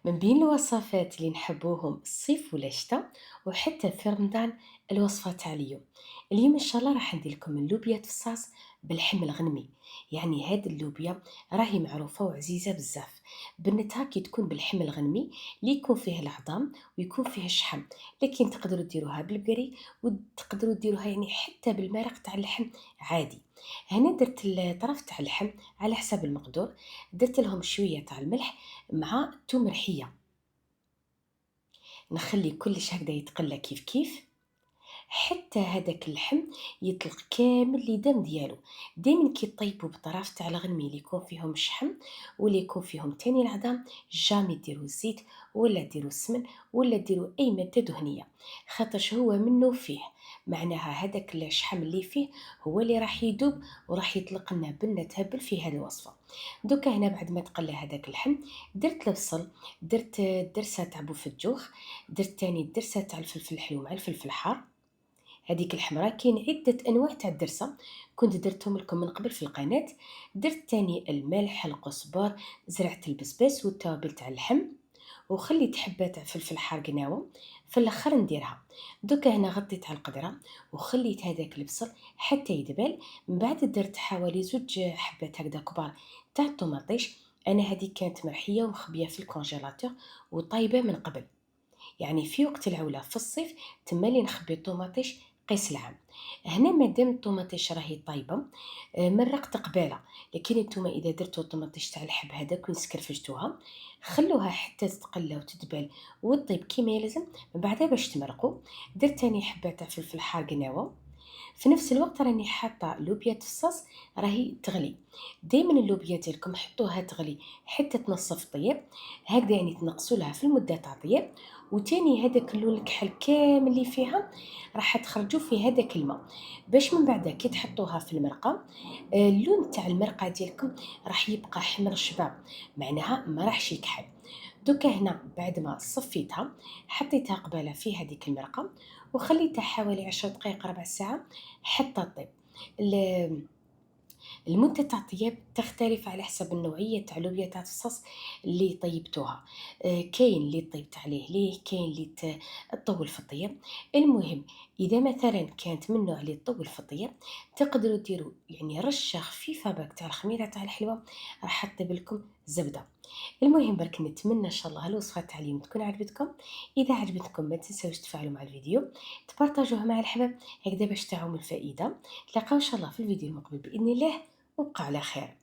من بين الوصفات اللي نحبوهم الصيف ولا الشتاء وحتى في رمضان الوصفة تاع اليوم ان شاء الله راح ندير لكم اللوبيا الصاص باللحم الغنمي. يعني هاد اللوبيا راهي معروفة وعزيزة بزاف. بنتها كي تكون باللحم الغنمي اللي يكون فيه العظام ويكون فيه الشحم، لكن تقدروا ديروها بالبقري وتقدروا ديروها يعني حتى بالمرق تاع اللحم عادي. هنا درت الطرف تاع اللحم على حسب المقدور، درت لهم شوية تاع الملح مع توم رحية. نخلي كلش هكذا يتقلى كيف كيف حتى هذاك اللحم يطلق كامل لدم ديالو. دائما كي طيبوا بطراف تاع الغنمي اللي يكون فيهم الشحم واللي يكون فيهم تاني العظام، جامي ديروا الزيت ولا ديروا السمن ولا ديروا اي ماده دهنيه، خاطرش هو منه فيه، معناها هذاك الشحم اللي فيه هو اللي راح يدوب وراح يطلق لنا بنه تهبل في هذه الوصفه. دوكا هنا بعد ما تقلى هذاك اللحم درت البصل، درت درسه تاع بوفجوخ، درت تاني درسه تاع الفلفل الحلو مع الفلفل الحار. هذيك الحمراء كاين عدة أنواع تاع الدرسة، كنت درتهم لكم من قبل في القناة. درت تاني الملح، القزبر، زرعت البسباس والتوابل تاع اللحم، وخليت حبة تاع فلفل حار قناوة في الاخر نديرها. دوكا هنا غطيت على القدرة وخليت هذاك البصل حتى يدبل. من بعد درت حوالي زوج حبات هكذا كبار تاع الطوماطيش. انا هذه كانت مرحيه ومخبيه في الكونجيلاتور وطايبه من قبل، يعني في وقت العولة في الصيف تما اللي نخبي الطوماطيش قيس العام. هنا مادام الطوماطيش راهي طايبه مرقت قباله، لكن نتوما اذا درتوا الطوماطيش تاع الحب هذاك وسكرفجتوها خلوها حتى تتقلى وتدبل وتطيب كيما يلزم، من بعدها باش تمرقوا. درت تاني حبه تاع فلفل حار قناوه. في نفس الوقت راني حاطه لوبيا الصوص راهي تغلي. دائما اللوبيا ديالكم حطوها تغلي حتى تنصف طيب، هكذا يعني تنقصوا لها في المده تاع طيب. وتاني هذاك اللون الكحل كامل اللي فيها راح تخرجوا في هذاك الماء، باش من بعد كي تحطوها في المرقه اللون تاع المرقه ديالكم راح يبقى حمر شباب، معناها ما راحش يكحل. دوكا هنا بعد ما صفيتها حطيتها قبالة في هذيك المرقة وخليتها حوالي 10 دقائق ربع ساعة حتى تطيب. ال- المدة تاع الطياب تختلف على حسب النوعية تاع اللوبيا تاع الصوص اللي طيبتوها. كاين اللي طيبت عليه ليه، كاين اللي تطول في الطياب. المهم اذا مثلا كانت من نوع اللي تطول في الطياب تقدروا ديروا يعني رشه خفيفه باك تاع الخميره تاع الحلوه راح تطيب لكم زبده. المهم برك نتمنى ان شاء الله الوصفه تاع اليوم تكون عجبتكم. اذا عجبتكم ما تنساوش تفعلوا مع الفيديو، تبارطاجوه مع الحباب هكذا باش تعم الفائده. نتلاقاو ان شاء الله في الفيديو المقبل باذن الله، وابقى على خير.